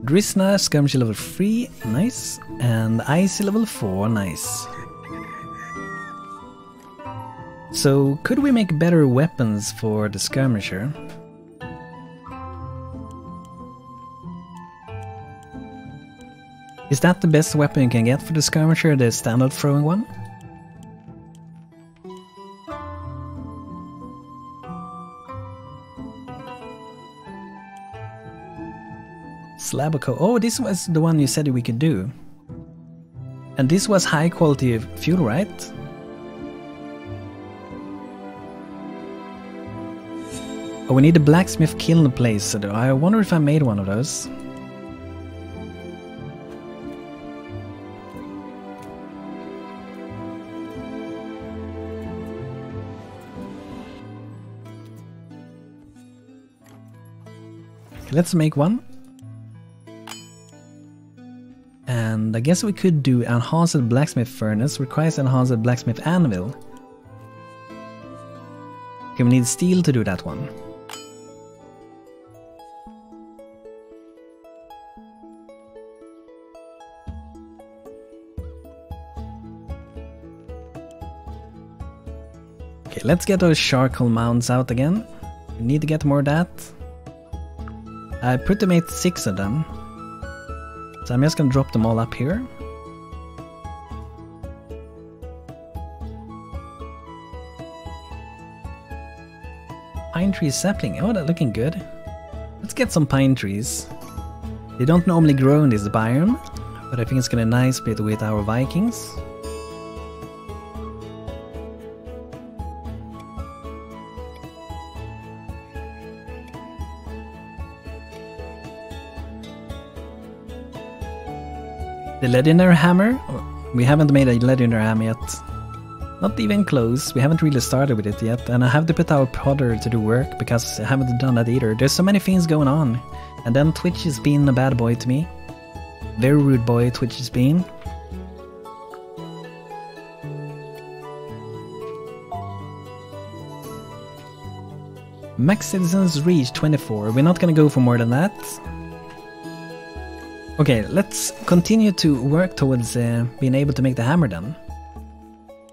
Drisna, Skirmisher level 3, nice. And Icy level 4, nice. So, could we make better weapons for the Skirmisher? Is that the best weapon you can get for the Skirmisher, the standard throwing one? Slabaco. Oh, this was the one you said we could do. And this was high quality fuel, right? Oh, we need a blacksmith kiln place. I wonder if I made one of those. Okay, let's make one. And I guess we could do enhanced blacksmith furnace, requires enhanced blacksmith anvil. Okay, we need steel to do that one. Okay, let's get those charcoal mounds out again. We need to get more of that. I pretty made 6 of them. So I'm just gonna drop them all up here. Pine tree sapling. Oh, that's looking good. Let's get some pine trees. They don't normally grow in this biome, but I think it's gonna be nice bit with our Vikings. The legendary hammer? We haven't made a legendary hammer yet. Not even close, we haven't really started with it yet, and I have to put our podder to do work because I haven't done that either. There's so many things going on. And then Twitch is being a bad boy to me. Very rude boy Twitch is being. Max citizens reach 24, we're not gonna go for more than that. Okay, let's continue to work towards being able to make the hammer then.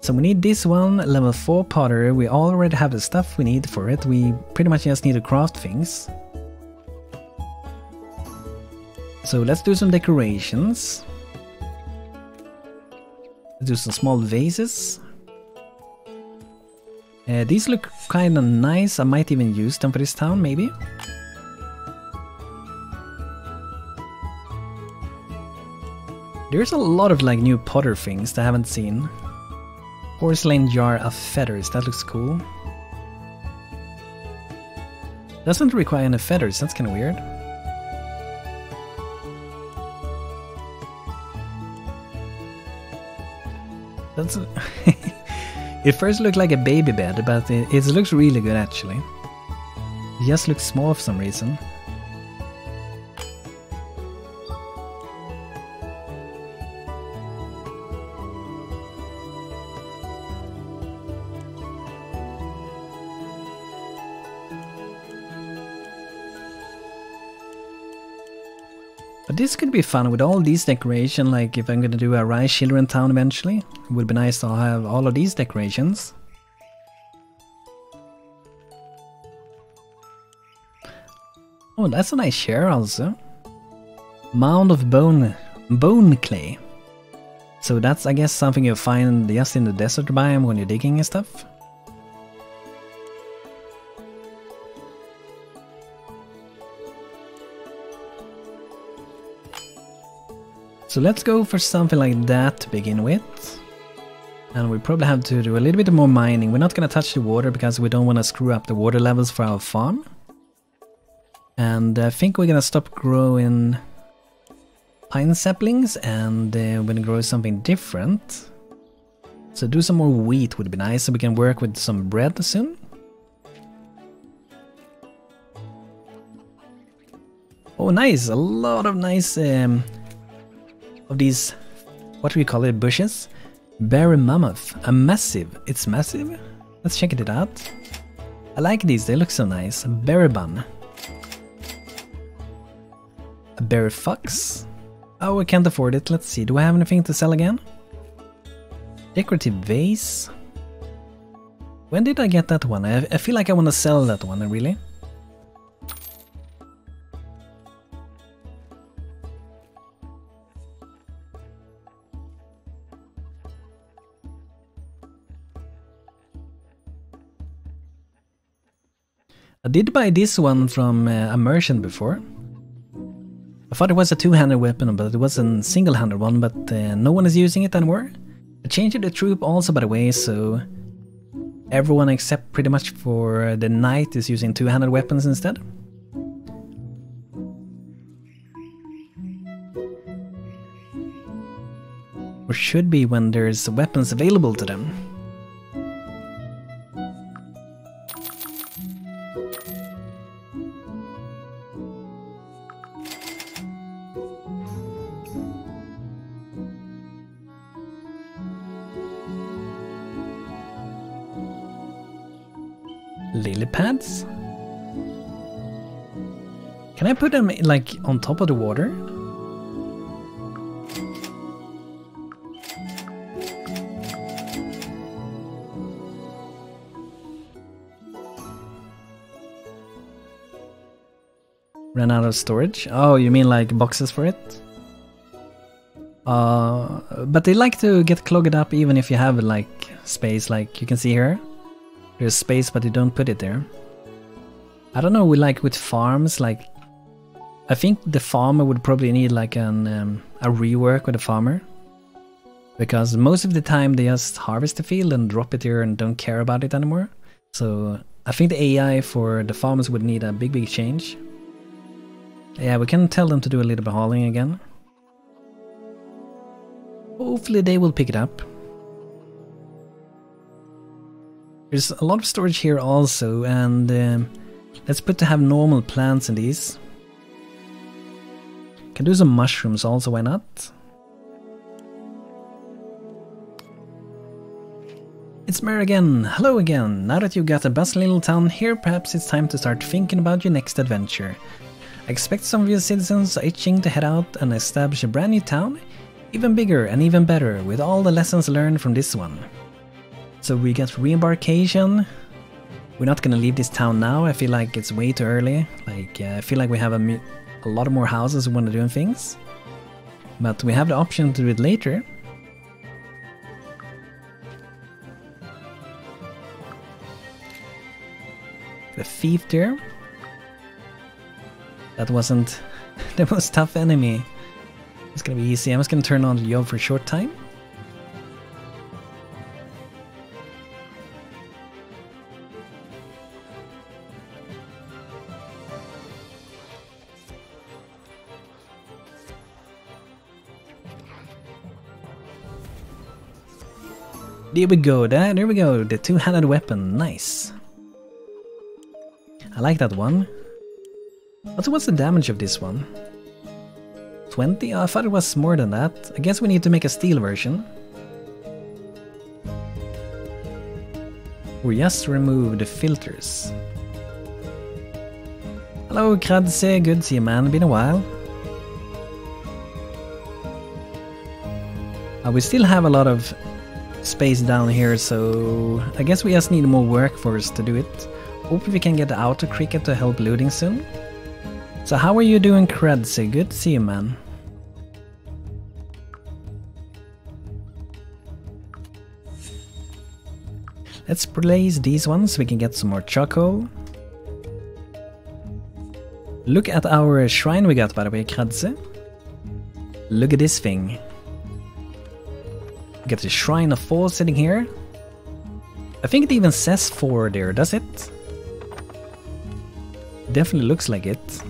So we need this one, level 4 potter, we already have the stuff we need for it, we pretty much just need to craft things. So let's do some decorations. Let's do some small vases. These look kinda nice, I might even use them for this town, maybe. There's a lot of like new potter things that I haven't seen. Porcelain jar of feathers, that looks cool. Doesn't require any feathers, that's kinda weird. That's it first looked like a baby bed, but it looks really good actually. It just looks small for some reason. But this could be fun with all these decorations, like if I'm gonna do a Rice Children town eventually. It would be nice to have all of these decorations. Oh, that's a nice chair also. Mound of bone clay. So that's, I guess, something you find just in the desert biome when you're digging and stuff. So let's go for something like that to begin with. And we probably have to do a little bit more mining. We're not going to touch the water because we don't want to screw up the water levels for our farm. And I think we're going to stop growing pine saplings and we're going to grow something different. So do some more wheat would be nice so we can work with some bread soon. Oh nice, a lot of nice of these, what do we call it, bushes? Berry mammoth, it's massive. Let's check it out. I like these, they look so nice. Berry bun. A berry fox. Oh, I can't afford it. Let's see. Do I have anything to sell again? Decorative vase. When did I get that one? I feel like I want to sell that one, really. I did buy this one from a merchant before. I thought it was a two-handed weapon, but it was a single-handed one, but no one is using it anymore. I changed the troop also, by the way, so everyone except pretty much for the knight is using two-handed weapons instead. Or should be when there's weapons available to them. Lily pads? Can I put them like on top of the water? Ran out of storage? Oh, you mean like boxes for it? But they like to get clogged up even if you have like space, like you can see here. There's space, but you don't put it there. I don't know, with farms, like I think the farmer would probably need like a rework with the farmer, because most of the time they just harvest the field and drop it here and don't care about it anymore. So I think the AI for the farmers would need a big change. Yeah, we can tell them to do a little bit of hauling again. Hopefully they will pick it up. There's a lot of storage here also, and let's put to have normal plants in these. Can do some mushrooms also, why not? It's Mare again. Hello again. Now that you've got a bustling little town here, perhaps it's time to start thinking about your next adventure. I expect some of your citizens are itching to head out and establish a brand new town, even bigger and even better, with all the lessons learned from this one. So we get re-embarkation. We're not gonna leave this town now. I feel like it's way too early. Like I feel like we have a lot of more houses we want to do things, but we have the option to do it later. The thief there. That wasn't the most tough enemy. It's gonna be easy. I'm just gonna turn on the job for a short time. There we go, there we go, the two-handed weapon, nice. I like that one. What's the damage of this one? 20? Oh, I thought it was more than that. I guess we need to make a steel version. We just remove the filters. Hello Kradse, good to see you man, been a while. We still have a lot of space down here, so I guess we just need more workforce to do it. Hopefully we can get the auto cricket to help looting soon. So how are you doing, Kradse? Good to see you, man. Let's place these ones so we can get some more charcoal. Look at our shrine we got, by the way, Kradse. Look at this thing. Get the Shrine of 4 sitting here. I think it even says 4 there, does it? Definitely looks like it.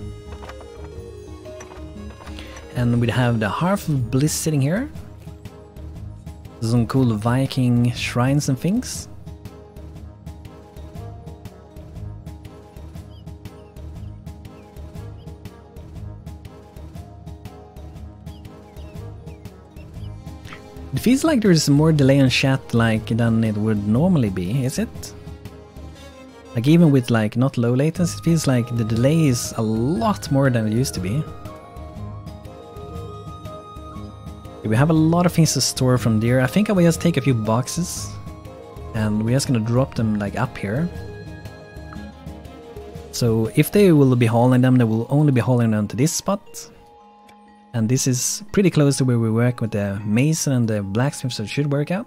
And we have the Hearth of Bliss sitting here. Some cool Viking shrines and things. It feels like there's more delay on chat like than it would normally be, is it? Like even with like not low latency, it feels like the delay is a lot more than it used to be. We have a lot of things to store from there. I think I will just take a few boxes and we're just gonna drop them like up here. So if they will be hauling them, they will only be hauling them to this spot. And this is pretty close to where we work with the mason and the blacksmith, so it should work out.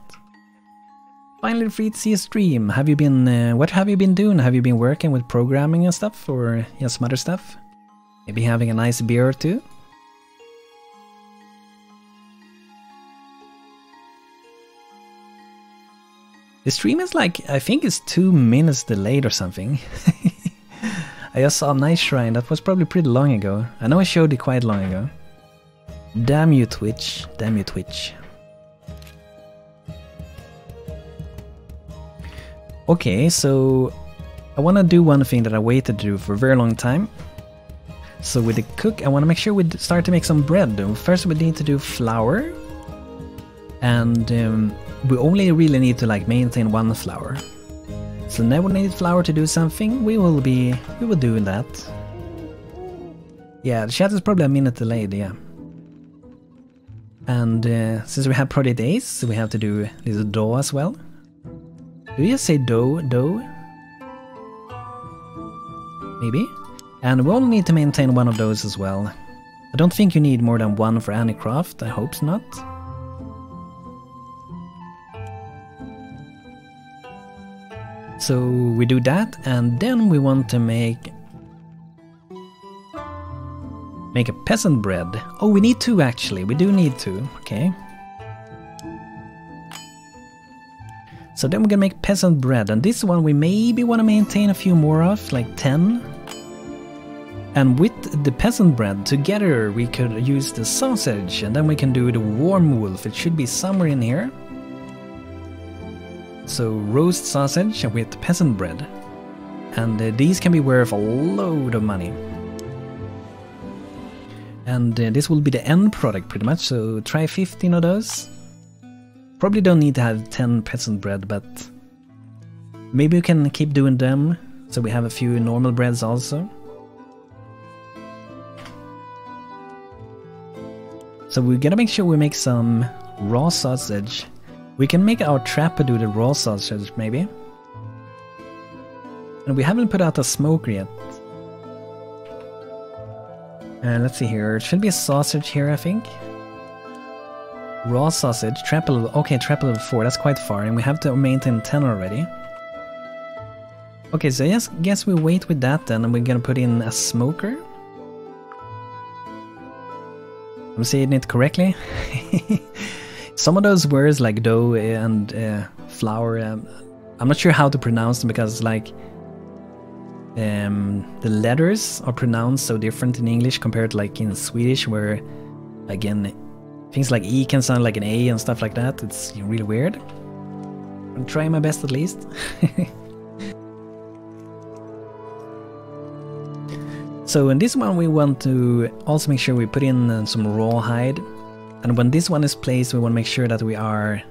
Finally free to see a stream. Have you been, what have you been doing? Have you been working with programming and stuff, or some other stuff? Maybe having a nice beer or two? The stream is like, I think it's 2 minutes delayed or something. I just saw a nice shrine, that was probably pretty long ago. I know I showed it quite long ago. Damn you Twitch, damn you Twitch. Okay, so I want to do one thing that I waited to do for a very long time. So with the cook, I want to make sure we start to make some bread though. First we need to do flour. And we only really need to like maintain 1 flour. So now we need flour to do something. We will do that. Yeah, the chat is probably a minute delayed, yeah. And since we have project days, we have to do this dough as well. Do you say dough? Maybe? And we only need to maintain 1 of those as well. I don't think you need more than 1 for any craft, I hope not. So we do that, and then we want to make a peasant bread. Oh, we need 2 actually, we do need 2, okay. So then we're gonna make peasant bread, and this one we maybe want to maintain a few more of, like 10. And with the peasant bread together we could use the sausage, and then we can do the warm wolf. It should be somewhere in here. So roast sausage with peasant bread. And these can be worth a load of money. And this will be the end product pretty much, so try 15 of those. Probably don't need to have 10 peasant bread, but maybe we can keep doing them, so we have a few normal breads also. So we gotta make sure we make some raw sausage. We can make our trapper do the raw sausage maybe. And we haven't put out a smoker yet. Let's see here, it should be a sausage here I think. Raw sausage, trapper level, okay, trapper level 4, that's quite far, and we have to maintain 10 already. Okay, so I guess we wait with that then, and we're gonna put in a smoker. I'm saying it correctly. Some of those words like dough and flour, I'm not sure how to pronounce them because like the letters are pronounced so different in English compared to like in Swedish, where again things like E can sound like an A and stuff like that. It's really weird. I'm trying my best at least. So in this one we want to also make sure we put in some rawhide. And when this one is placed, we want to make sure that we are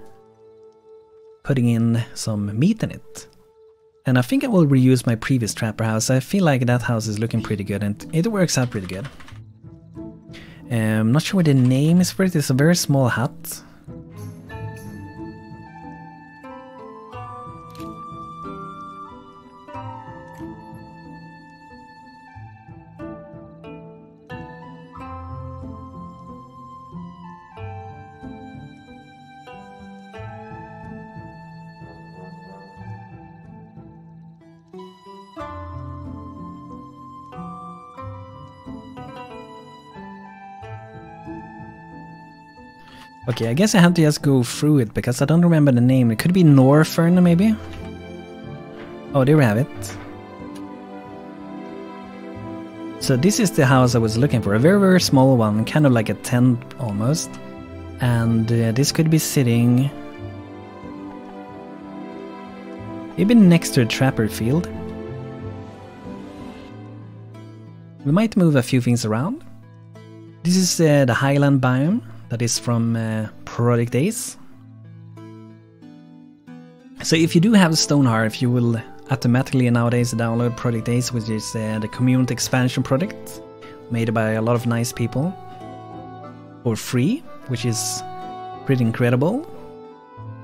putting in some meat in it. And I think I will reuse my previous trapper house. I feel like that house is looking pretty good and it works out pretty good. I'm not sure what the name is for it. It's a very small hut. Okay, I guess I have to just go through it because I don't remember the name. It could be Northern maybe? Oh, there we have it. So this is the house I was looking for. A very, very small one, kind of like a tent almost. And this could be sitting maybe next to a trapper field. We might move a few things around. This is the highland biome. That is from Project Days. So if you do have StoneHearth, you will automatically nowadays download Project Days, which is the community expansion project made by a lot of nice people for free, which is Pretty incredible.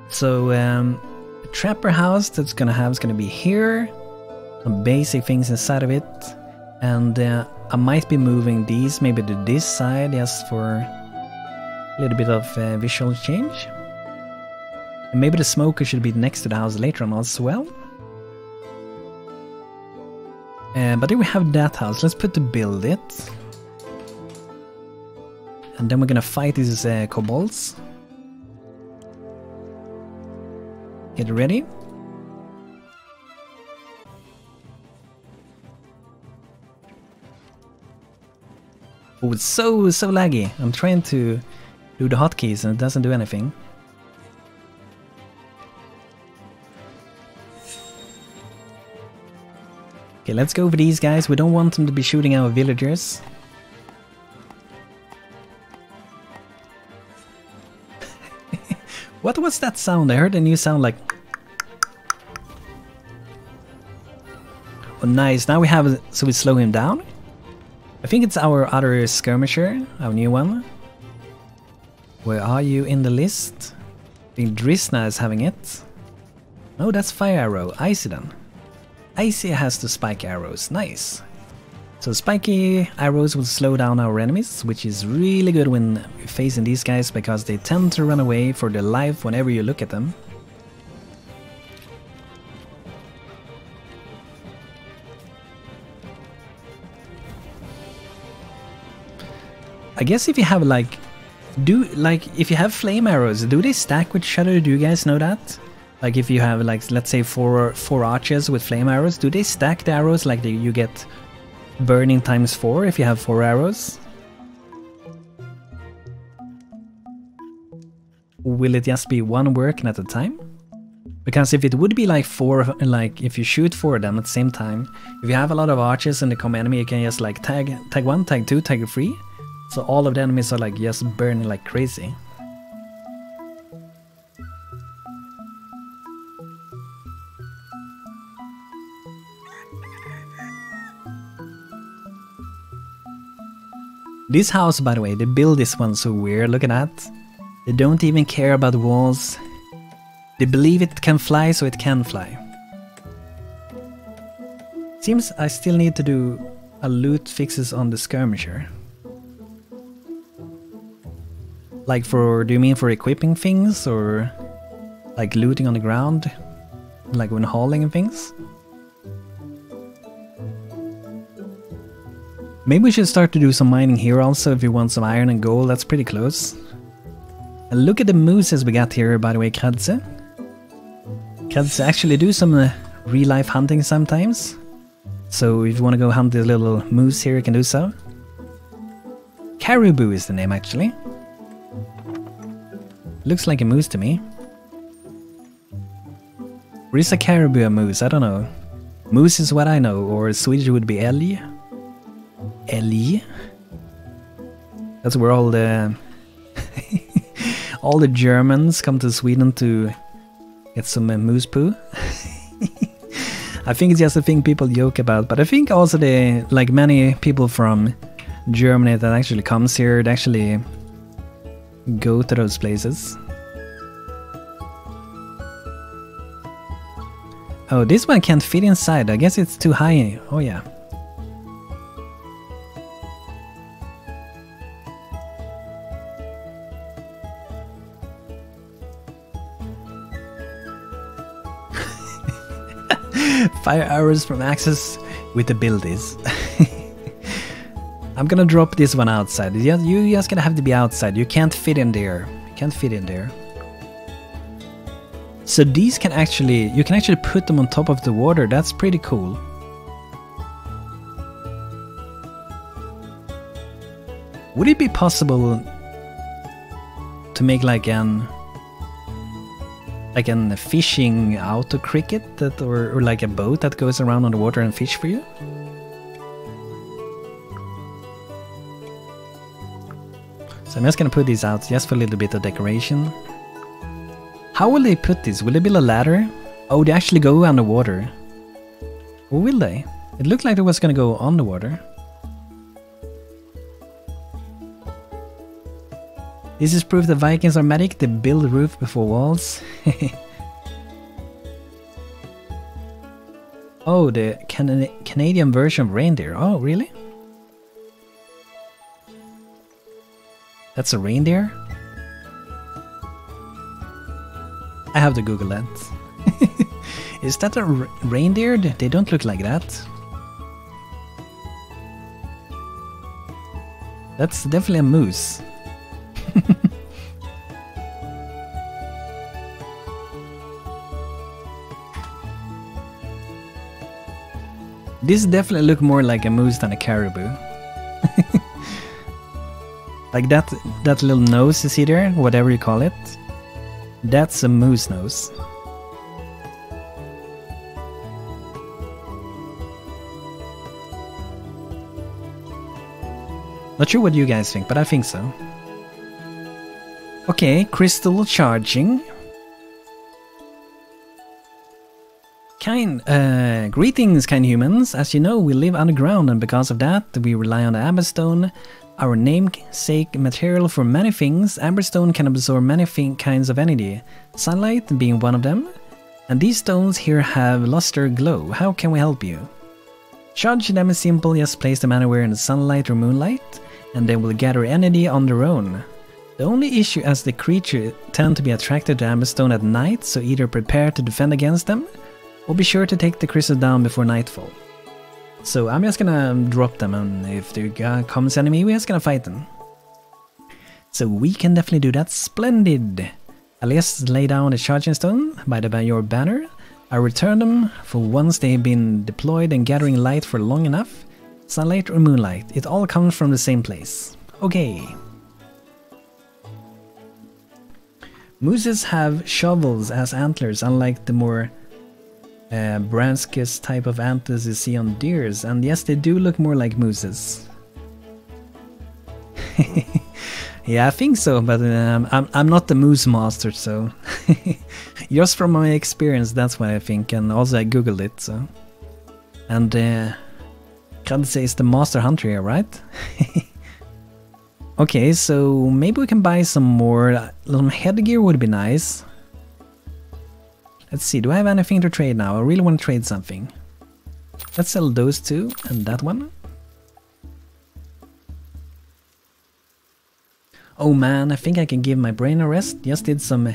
So the trapper house that's gonna have is gonna be here. Some basic things inside of it. And I might be moving these maybe to this side just for a little bit of visual change. And maybe the smoker should be next to the house later on as well. But then we have that house. Let's put to build it. And then we're gonna fight these kobolds. Get ready. Oh, it's so laggy. I'm trying to do the hotkeys and it doesn't do anything. Okay, let's go for these guys. We don't want them to be shooting our villagers. What was that sound? I heard a new sound like... Oh, nice. Now we have... So we slow him down. I think it's our other skirmisher, our new one. Where are you in the list? I think Drisna is having it. No, that's Fire Arrow. Icy then. Icy has the spike arrows. Nice. So spiky arrows will slow down our enemies, which is really good when facing these guys because they tend to run away for their life whenever you look at them. I guess if you have like, if you have flame arrows, do they stack with each other? Do you guys know that? Like if you have like, let's say four archers with flame arrows, do they stack the arrows like you get burning times 4 if you have 4 arrows? Will it just be one working at a time? Because if it would be like 4, like if you shoot 4 of them at the same time, if you have a lot of archers and they come enemy, you can just like tag 1, tag 2, tag 3. So all of the enemies are like just burning like crazy. This house, by the way, they build this one so weird, look at that. They don't even care about walls. They believe it can fly, so it can fly. Seems I still need to do a loot fixes on the skirmisher. Like for, do you mean for equipping things or like looting on the ground? Like when hauling and things? Maybe we should start to do some mining here also if you want some iron and gold, that's pretty close. And look at the mooses we got here, by the way, Kradze. Kradze actually do some real life hunting sometimes. So if you want to go hunt the little moose here, you can do so. Caribou is the name actually. Looks like a moose to me. Or is a caribou a moose? I don't know. Moose is what I know, or Swedish would be älg. Älg. That's where all the all the Germans come to Sweden to get some moose poo. I think it's just a thing people joke about, but I think also they, like many people from Germany that actually comes here, they actually go to those places. Oh, this one can't fit inside. I guess it's too high. Oh yeah. Fire arrows from axes with the buildies. I'm gonna drop this one outside. You just gonna have to be outside. You can't fit in there. You can't fit in there. So these can actually, you can actually put them on top of the water. That's pretty cool. Would it be possible to make like an fishing auto cricket that, or like a boat that goes around on the water and fish for you? So I'm just gonna put these out just for a little bit of decoration. How will they put this? Will they build a ladder? Oh, they actually go underwater. Or will they? It looked like it was gonna go on the water. This is proof the Vikings are magic. They build roof before walls. Oh, the Canadian version of reindeer. Oh, really? That's a reindeer? I have to Google that. Is that a reindeer? They don't look like that. That's definitely a moose. This definitely look more like a moose than a caribou. Like that little nose you see there, whatever you call it. That's a moose nose. Not sure what you guys think, but I think so. Okay, crystal charging. Greetings, kind humans. As you know, we live underground, and because of that, we rely on the Amberstone, our namesake material for many things. Amberstone can absorb many kinds of energy, sunlight being one of them. And these stones here have luster glow. How can we help you? Charge them is simple, just place them anywhere in the sunlight or moonlight, and they will gather energy on their own. The only issue is the creatures tend to be attracted to Amberstone at night, so either prepare to defend against them, or be sure to take the crystals down before nightfall. So I'm just gonna drop them, and if there comes enemy, we're just gonna fight them. So we can definitely do that. Splendid! I'll just lay down the charging stone by your banner. I return them for once they've been deployed and gathering light for long enough. Sunlight or moonlight, it all comes from the same place. Okay. Mooses have shovels as antlers, unlike the more branchous type of antlers you see on deers, and yes, they do look more like mooses. Yeah, I think so, but I'm not the moose master, so just from my experience, that's what I think, and also I googled it, so. And can't say it's the master hunter here, right? Okay, so maybe we can buy some more. Headgear would be nice. Let's see, do I have anything to trade now? I really want to trade something. Let's sell those two and that one. Oh man, I think I can give my brain a rest. Just did some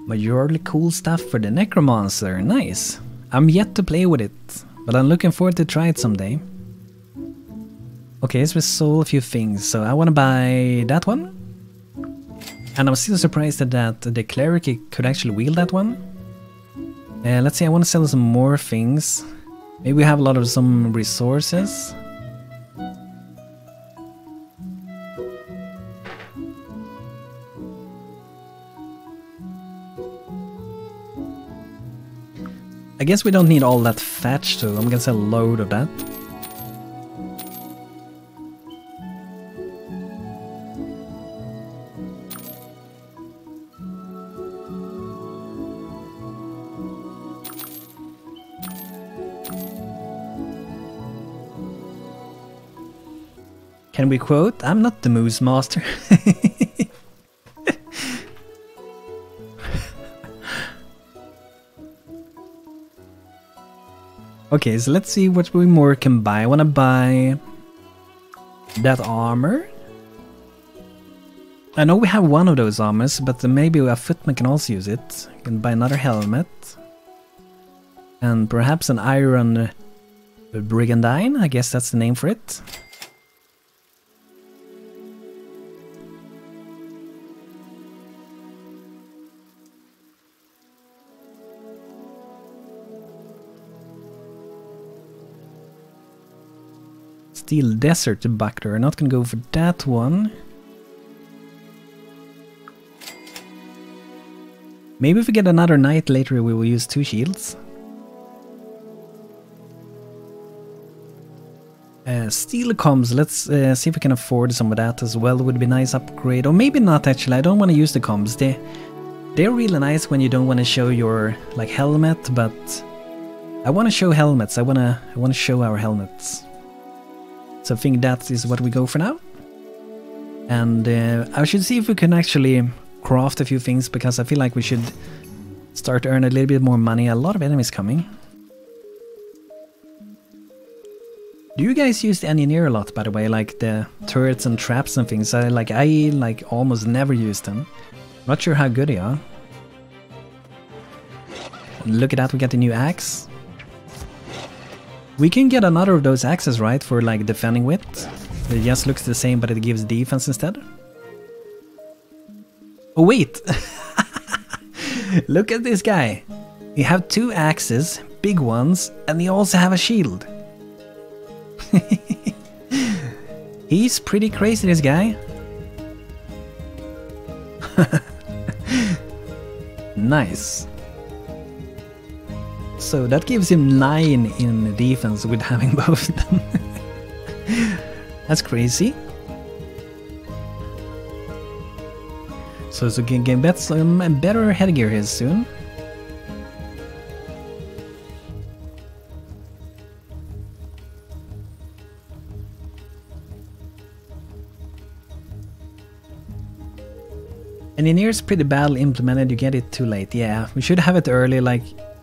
majorly cool stuff for the Necromancer. Nice. I'm yet to play with it, but I'm looking forward to try it someday. Okay, so we sold a few things, so I want to buy that one. And I'm still surprised that the cleric could actually wield that one. Let's see, I want to sell some more things. Maybe we have a lot of some resources. I guess we don't need all that thatch, so I'm gonna sell a load of that. Can we quote, "I'm not the moose master." Okay, so let's see what we more can buy. I want to buy that armor. I know we have one of those armors, but maybe a footman can also use it. You can buy another helmet. And perhaps an iron brigandine, I guess that's the name for it. Steel Desert Buckler, not gonna go for that one. Maybe if we get another knight later we will use 2 shields. Steel comms, let's see if we can afford some of that as well. Would be a nice upgrade, or maybe not actually. I don't want to use the comms. They're really nice when you don't want to show your like helmet, but I want to show helmets. I want to show our helmets. So I think that is what we go for now. And I should see if we can actually craft a few things, because I feel like we should start to earn a little bit more money. A lot of enemies coming. Do you guys use the engineer a lot, by the way, like the turrets and traps and things? I almost never use them. Not sure how good they are. And look at that, we got the new axe. We can get another of those axes, right, for like defending with. It just looks the same, but it gives defense instead. Oh wait! Look at this guy. You have 2 axes, big ones, and you also have a shield. He's pretty crazy, this guy. Nice. So that gives him 9 in defense with having both of them. That's crazy. So we can get some better headgear here soon. Engineer's pretty badly implemented, you get it too late. Yeah, we should have it early, like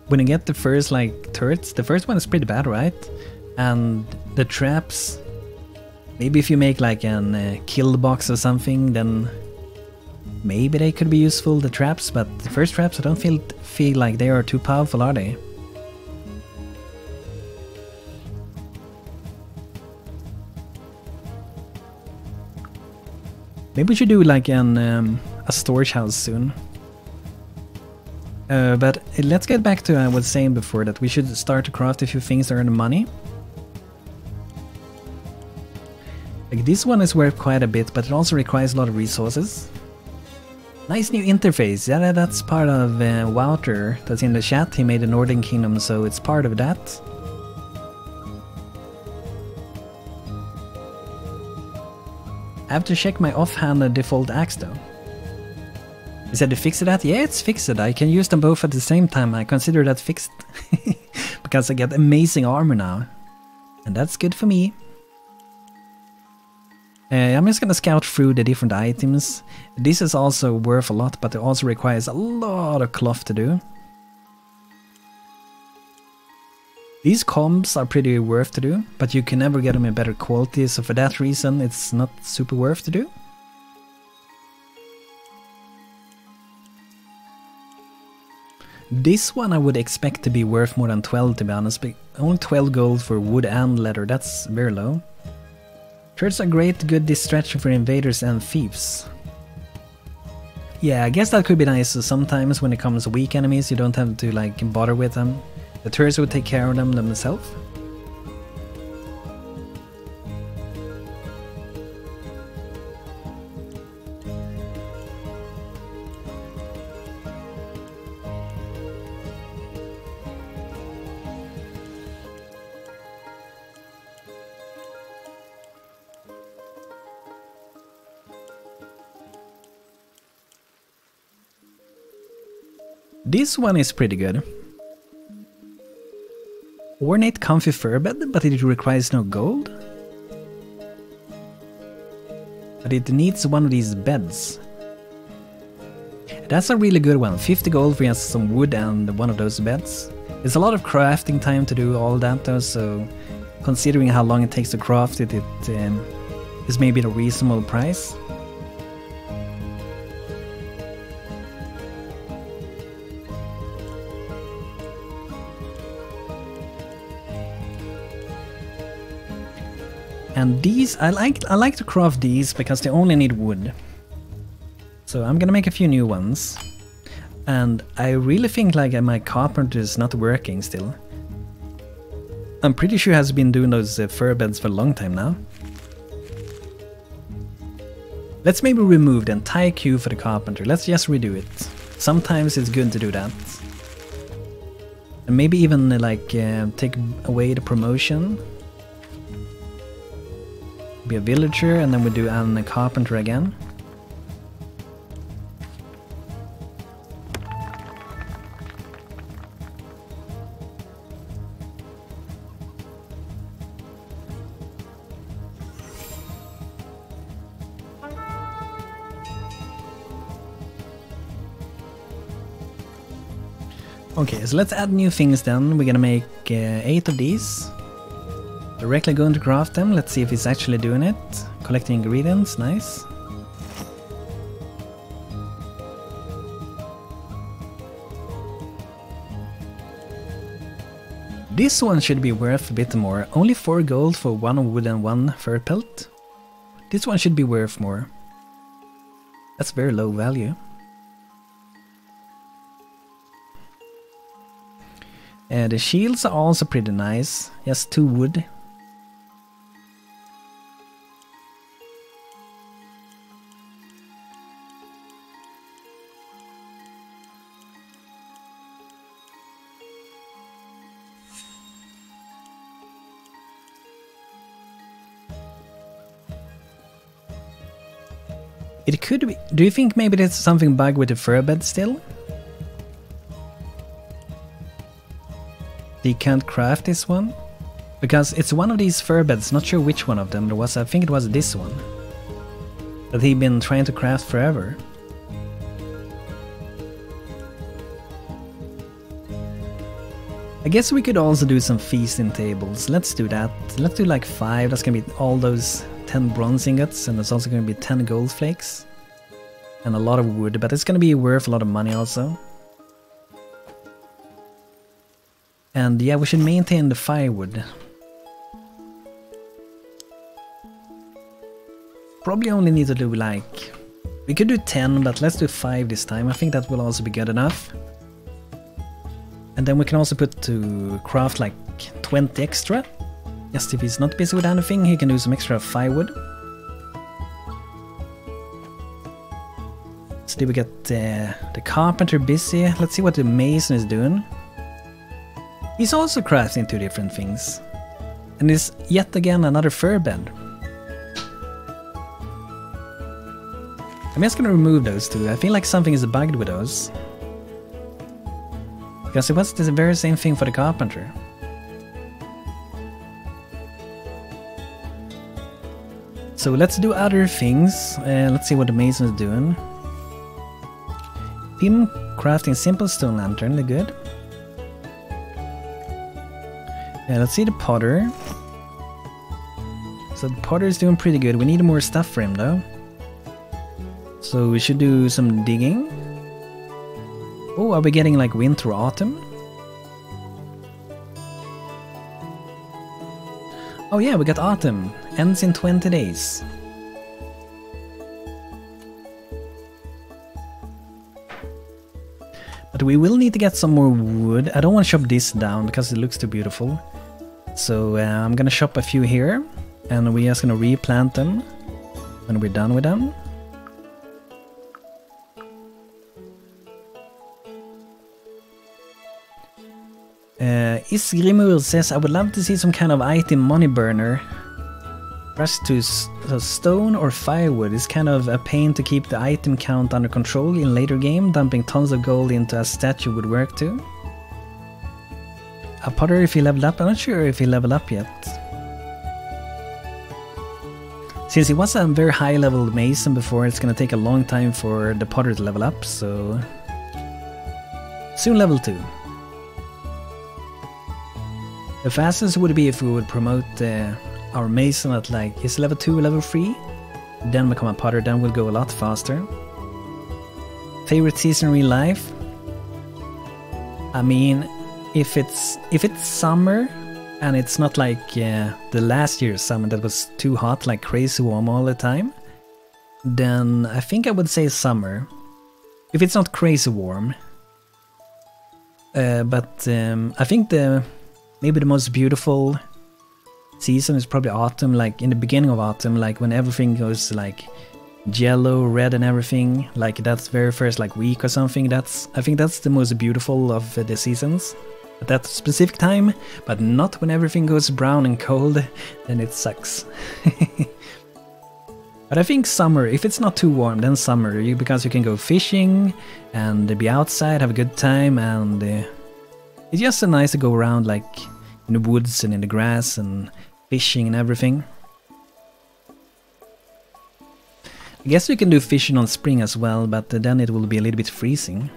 when you get the first like turrets. The first one is pretty bad, right? And the traps, maybe if you make like an kill box or something, then maybe they could be useful, the traps, but the first traps I don't feel like they are too powerful, are they? Maybe we should do like a storage house soon. But let's get back to what I was saying before, that we should start to craft a few things to earn money. Like this one is worth quite a bit, but it also requires a lot of resources. Nice new interface. Yeah, that's part of Wouter that's in the chat. He made the Northern Kingdom, so it's part of that. I have to check my offhand default axe though. He said to fix that? Yeah, it's fixed. I can use them both at the same time. I consider that fixed. Because I get amazing armor now. And that's good for me. I'm just gonna scout through the different items. This is also worth a lot, but it also requires a lot of cloth to do. These combs are pretty worth to do, but you can never get them in better quality, so for that reason it's not super worth to do. This one I would expect to be worth more than 12, to be honest, but only 12 gold for wood and leather, that's very low. Turrets are great, good distraction for invaders and thieves. Yeah, I guess that could be nice. So sometimes when it comes to weak enemies, you don't have to like bother with them. The turrets will take care of them themselves. This one is pretty good. Ornate comfy fur bed, but it requires no gold. But it needs one of these beds. That's a really good one. 50 gold for just some wood and one of those beds. It's a lot of crafting time to do all that though, so considering how long it takes to craft it, it is maybe a reasonable price. And these, I like to craft these because they only need wood. So I'm gonna make a few new ones. And I really think like my carpenter is not working still. I'm pretty sure he has been doing those fur beds for a long time now. Let's maybe remove the entire queue for the carpenter. Let's just redo it. Sometimes it's good to do that. And maybe even like take away the promotion. Be a villager, and then we do a carpenter again. Okay, so let's add new things then. We're gonna make 8 of these. Directly going to craft them. Let's see if it's actually doing it. Collecting ingredients, nice. This one should be worth a bit more. Only 4 gold for 1 wood and 1 fur pelt. This one should be worth more. That's very low value. The shields are also pretty nice. Just 2 wood. It could be. Do you think maybe there's something bug with the fur bed still? You can't craft this one? Because it's one of these fur beds, not sure which one of them there was. I think it was this one that he'd been trying to craft forever. I guess we could also do some feasting tables. Let's do that. Let's do like 5. That's gonna be all those 10 bronze ingots, and there's also gonna be 10 gold flakes. And a lot of wood, but it's gonna be worth a lot of money also. And yeah, we should maintain the firewood. Probably only need to do like... We could do 10, but let's do 5 this time. I think that will also be good enough. And then we can also put to craft like 20 extra. Just if he's not busy with anything, he can do some extra firewood. So did we get the carpenter busy? Let's see what the mason is doing. He's also crafting 2 different things. And it's yet again another fur bed. I'm just gonna remove those 2. I feel like something is bugged with those. Because it was the very same thing for the carpenter. So let's do other things. Let's see what the mason is doing. Him crafting simple stone lantern, they're good. Let's see the potter. So the potter is doing pretty good. We need more stuff for him though. So we should do some digging. Oh, are we getting like winter or autumn? Oh yeah, we got autumn. Ends in 20 days. But we will need to get some more wood. I don't want to chop this down because it looks too beautiful. So I'm gonna chop a few here. And we're just gonna replant them when we're done with them. Isgrimur says, I would love to see some kind of item money burner. Rush to stone or firewood is kind of a pain to keep the item count under control in later game. Dumping tons of gold into a statue would work too. A potter if he leveled up? I'm not sure if he leveled up yet. Since he was a very high level mason before, it's gonna take a long time for the potter to level up, so... Soon level 2. The fastest would be if we would promote our mason at like his level 2, level 3, then become a potter, then we'll go a lot faster. Favorite season in real life? I mean, if it's summer and it's not like the last year's summer that was too hot, like crazy warm all the time, then I think I would say summer. If it's not crazy warm. But I think maybe the most beautiful season is probably autumn, like in the beginning of autumn, like when everything goes like yellow, red and everything, like that's very first like week or something. I think that's the most beautiful of the seasons at that specific time, but not when everything goes brown and cold, then it sucks. But I think summer, if it's not too warm, then summer, because you can go fishing and be outside, have a good time, and it's just so nice to go around like in the woods and in the grass and fishing and everything. I guess we can do fishing on spring as well, but then it will be a little bit freezing.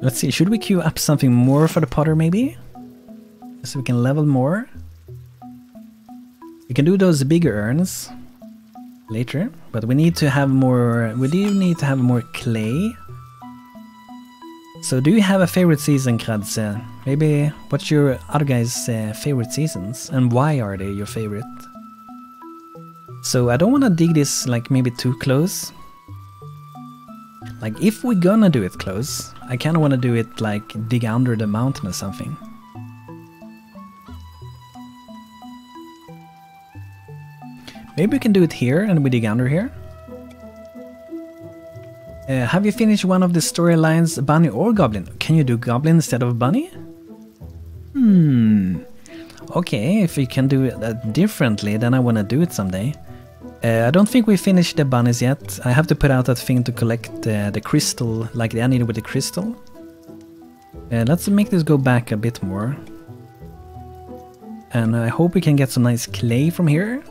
Let's see, should we queue up something more for the potter maybe? So we can level more. We can do those bigger urns later, but we need to have more, we do need to have more clay. So do you have a favorite season, Kradze? Maybe what's your other guys' favorite seasons and why are they your favorite? So I don't want to dig this like maybe too close. Like if we're gonna do it close, I kind of want to do it like dig under the mountain or something. Maybe we can do it here and we dig under here. Have you finished one of the storylines, Bunny or Goblin? Can you do Goblin instead of Bunny? Okay, if we can do it differently, then I want to do it someday. I don't think we finished the bunnies yet. I have to put out that thing to collect the crystal, like the anide with the crystal. Let's make this go back a bit more. And I hope we can get some nice clay from here.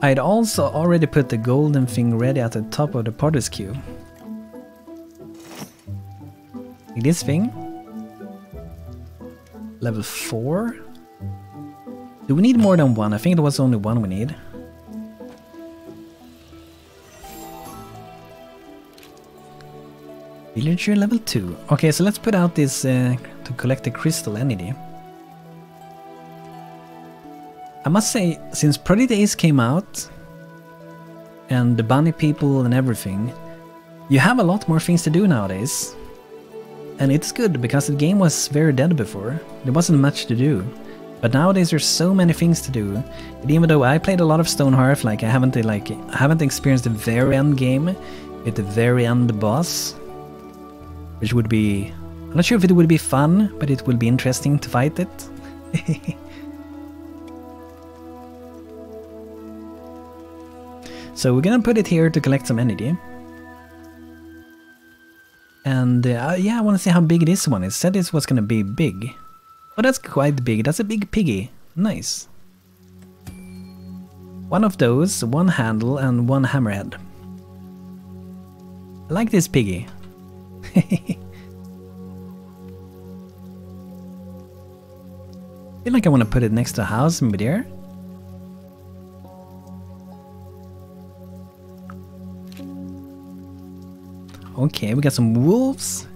I'd also already put the golden thing ready at the top of the potter's queue. Like this thing. Level 4. Do we need more than one? I think there was only one we need. Villager level 2. Okay, so let's put out this to collect the crystal anide. I must say, since Project Ace came out, and the bunny people and everything, you have a lot more things to do nowadays. And it's good, because the game was very dead before. There wasn't much to do. But nowadays there's so many things to do. And even though I played a lot of Stonehearth, like I haven't experienced the very end game with the very end boss. Which would be... I'm not sure if it would be fun, but it will be interesting to fight it. So we're gonna put it here to collect some energy. And yeah, I want to see how big this one is. Said this was gonna be big. Oh, that's quite big. That's a big piggy. Nice. One of those, one handle and one hammerhead. I like this piggy. I feel like I want to put it next to a house, maybe there. Okay, we got some wolves.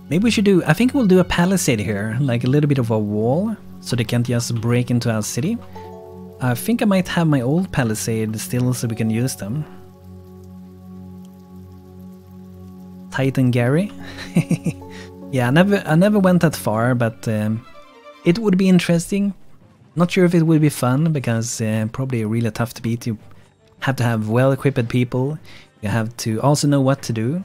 Maybe we should do... I think we'll do a palisade here, like a little bit of a wall, so they can't just break into our city. I think I might have my old palisade still, so we can use them. Titan Gary. Yeah, I never went that far, but it would be interesting. Not sure if it would be fun, because probably really tough to beat. You have to have well-equipped people. You have to also know what to do.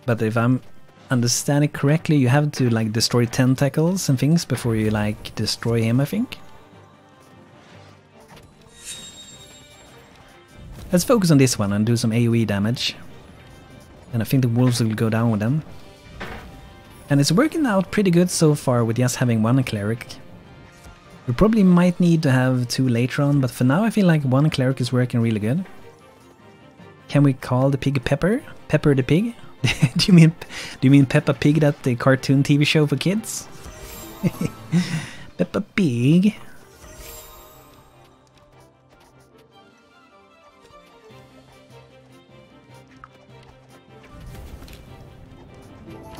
But if I'm understanding correctly, you have to like destroy tentacles and things before you like destroy him, I think. Let's focus on this one and do some AoE damage. And I think the wolves will go down with them. And it's working out pretty good so far with just having one cleric. We probably might need to have two later on, but for now I feel like one cleric is working really good. Can we call the pig Pepper? Pepper the pig? do you mean Peppa Pig, that the cartoon TV show for kids? Peppa Pig.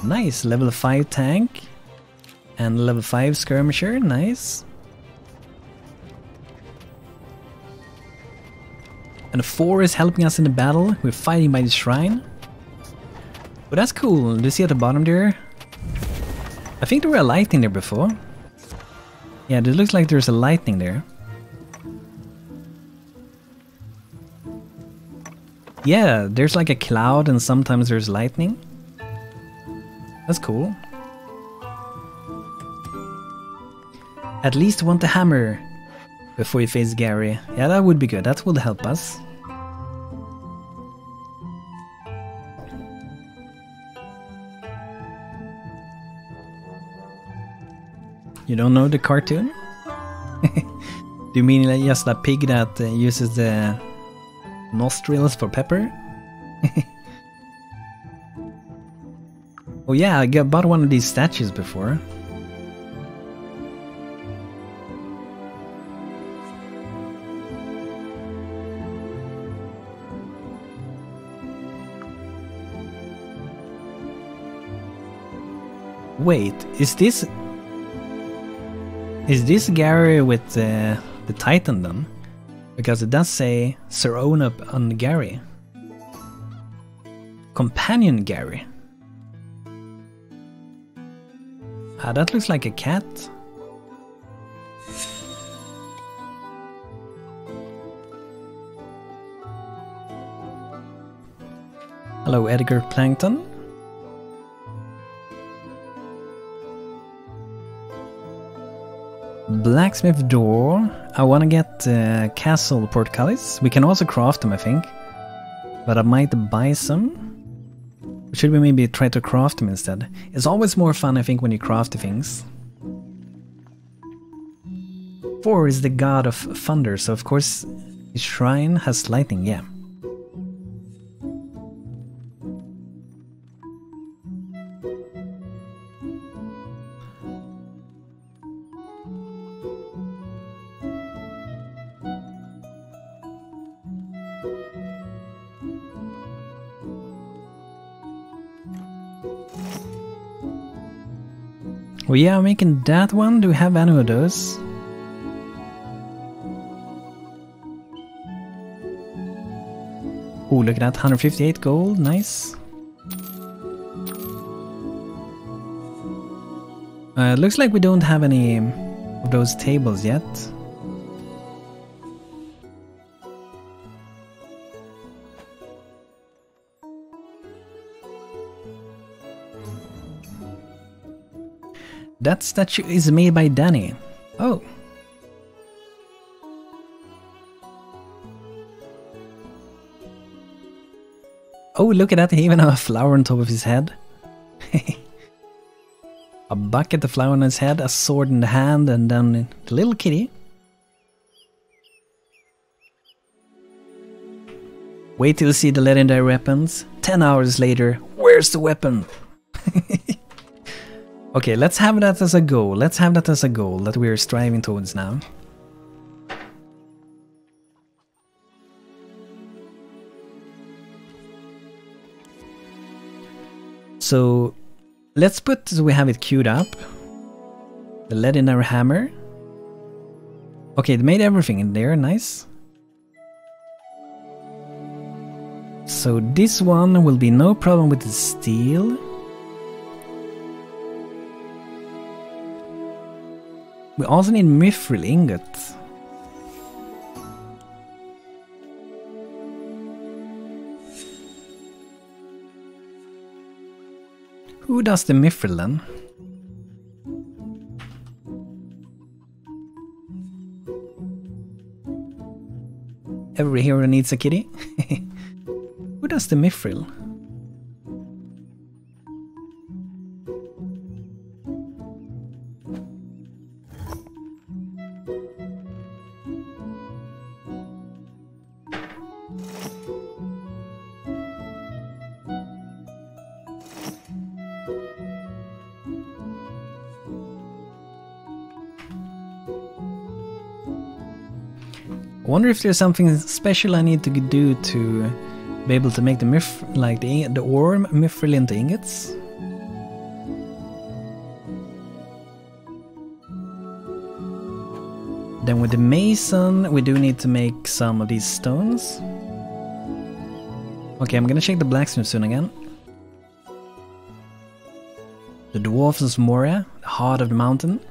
Nice, level 5 tank and level 5 skirmisher, nice. And 4 is helping us in the battle. We're fighting by the shrine. But that's cool. Do you see at the bottom there? I think there were a lightning there before. Yeah, it looks like there's a lightning there. Yeah, there's like a cloud and sometimes there's lightning. That's cool. At least want the hammer before you face Gary. Yeah, that would be good. That would help us. You don't know the cartoon? Do you mean like just a pig that uses the nostrils for pepper? Oh yeah, I bought one of these statues before. Wait, is this Gary with the Titan then? Because it does say Sir Onup on Gary. Companion Gary. Ah, that looks like a cat. Hello, Edgar Plankton. Blacksmith door. I want to get castle portcullis. We can also craft them, I think. But I might buy some. Should we maybe try to craft them instead? It's always more fun, I think, when you craft things. Thor is the god of thunder, so of course his shrine has lightning, yeah. Oh yeah, I'm making that one. Do we have any of those? Oh, look at that, 158 gold, nice. It looks like we don't have any of those tables yet. That statue is made by Danny. Oh. Oh, look at that, he even has a flower on top of his head. A bucket, a flower on his head, a sword in the hand, and then the little kitty. Wait till you see the legendary weapons. 10 hours later, where's the weapon? Okay, let's have that as a goal. Let's have that as a goal that we're striving towards now. So let's put, so we have it queued up. The legendary hammer. Okay, it made everything in there, nice. So this one will be no problem with the steel. We also need mithril ingot. Who does the mithril then? Every hero needs a kitty. Who does the mithril? I wonder if there's something special I need to do to be able to make the the ore mithril into ingots. Then with the mason, we do need to make some of these stones. Okay, I'm gonna check the blacksmith soon again. The dwarfs of Moria, the heart of the mountain.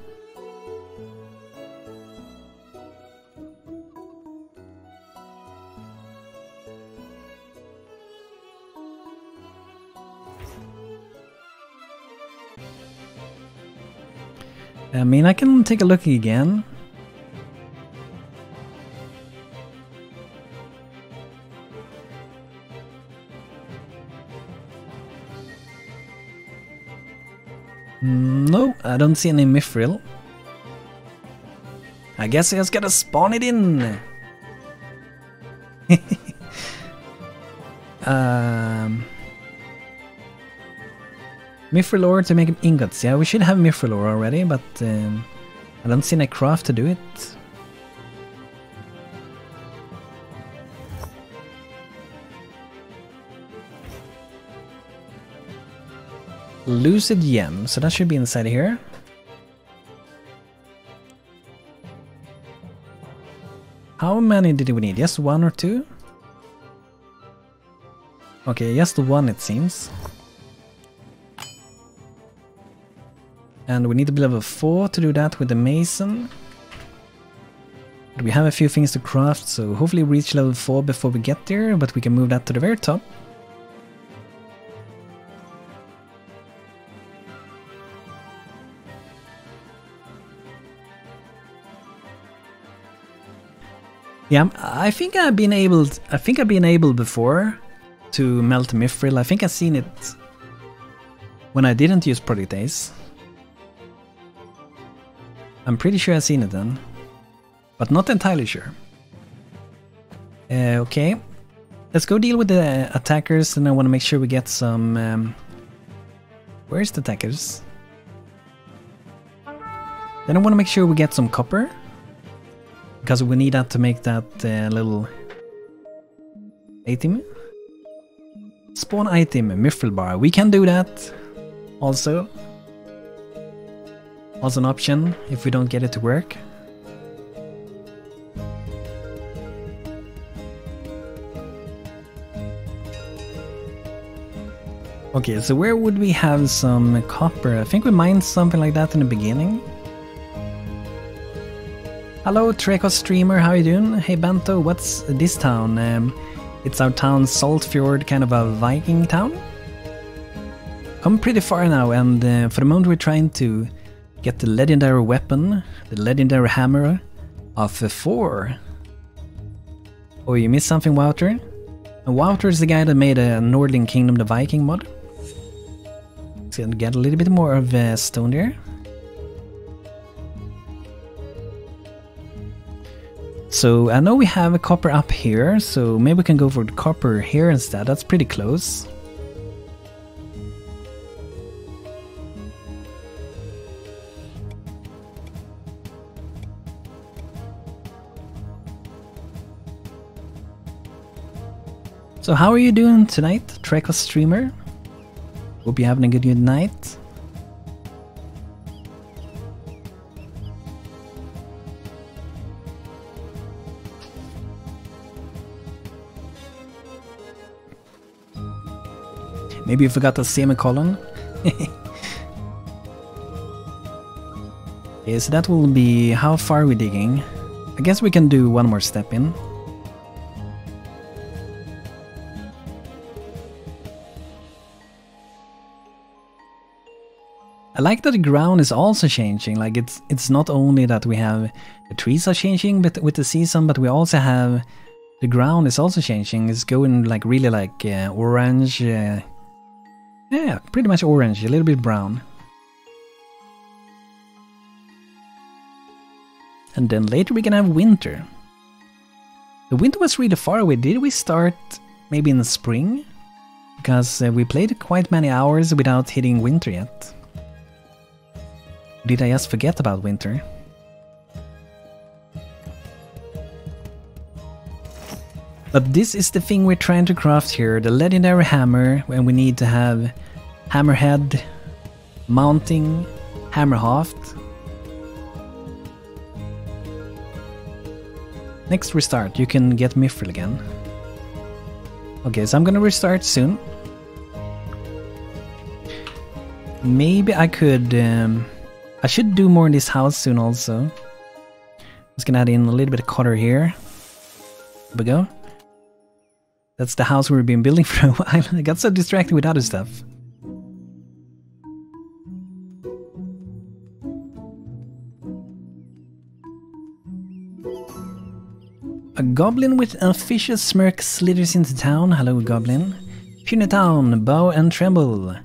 I mean, I can take a look again. No, I don't see any mithril. I guess I just gotta spawn it in. Mithril ore to make ingots. Yeah, we should have mithril ore already, but I don't see any craft to do it. Lucid gem, so that should be inside here. How many did we need? Just one or two? Okay, just one it seems. And we need to be level 4 to do that with the mason. But we have a few things to craft, so hopefully we reach level 4 before we get there, but we can move that to the very top. Yeah, I think I've been able before to melt mithril. I think I've seen it when I didn't use Project Ace. I'm pretty sure I've seen it then, but not entirely sure. Okay, let's go deal with the attackers, and I want to make sure we get some... where's the attackers? Then I want to make sure we get some copper, because we need that to make that little item. Spawn item, mithril bar. We can do that also. Also an option if we don't get it to work. Okay, so where would we have some copper? I think we mined something like that in the beginning. Hello Trekos streamer, how are you doing? Hey Banto, what's this town? It's our town Saltfjord, kind of a Viking town. Come pretty far now, and for the moment we're trying to get the legendary weapon, the legendary hammer of 4. Oh, you missed something, Wouter? And Wouter is the guy that made a Northern Kingdom the Viking mod. Let's get a little bit more of stone there. So I know we have a copper up here, so maybe we can go for the copper here instead. That's pretty close. So how are you doing tonight, Trekos streamer? Hope you're having a good night. Maybe you forgot the semicolon. Okay, so that will be how far are we digging? I guess we can do one more step in. I like that the ground is also changing. Like it's not only that we have the trees are changing but with the season, but we also have the ground is also changing. It's going like really like orange. Yeah, pretty much orange, a little bit brown. And then later we can have winter. The winter was really far away. Did we start maybe in the spring? Because we played quite many hours without hitting winter yet. Did I just forget about winter? But this is the thing we're trying to craft here, the legendary hammer, when we need to have hammerhead, mounting, hammerhaft. Next restart, you can get mithril again. Okay, so I'm gonna restart soon. Maybe I could... I should do more in this house soon also. Just gonna add in a little bit of color here. There we go. That's the house we've been building for a while. I got so distracted with other stuff. A goblin with a vicious smirk slithers into town. Hello, goblin. Puny town, bow and tremble.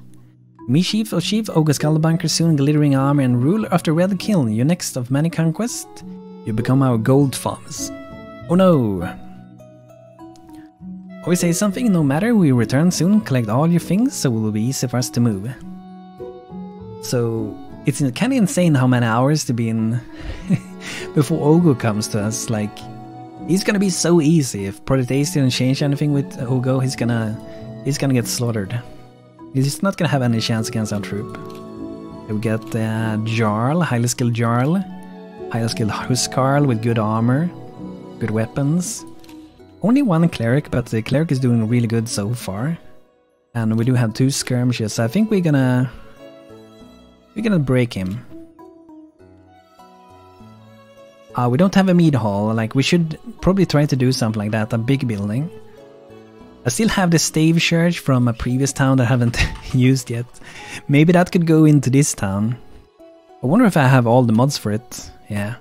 Me, chief of Ogre Skullbunker, soon glittering armor and ruler of the Red Kiln, you next of many conquests. You become our gold farmers. Oh no! Always say something, no matter, we return soon, collect all your things, so it will be easy for us to move. So, it's kind of insane how many hours to be in before Ogo comes to us. Like, he's gonna be so easy. If Project Ace didn't change anything with Ogo, he's gonna get slaughtered. He's not gonna have any chance against our troop. We get Jarl, highly skilled Jarl, highly skilled Huskarl with good armor, good weapons. Only one cleric, but the cleric is doing really good so far. And we do have 2 skirmishes, so I think we're gonna break him. We don't have a mead hall, like we should probably try to do something like that, a big building. I still have the stave church from a previous town that I haven't used yet. Maybe that could go into this town. I wonder if I have all the mods for it. Yeah.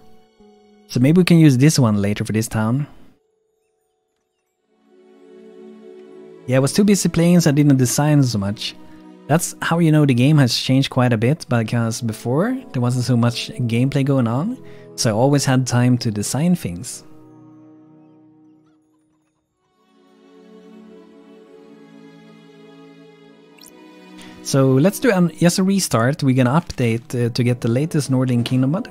So maybe we can use this one later for this town. Yeah, I was too busy playing, so I didn't design so much. That's how you know the game has changed quite a bit, because before there wasn't so much gameplay going on, so I always had time to design things. So let's do just a restart. We're gonna update to get the latest Northern Kingdom mod.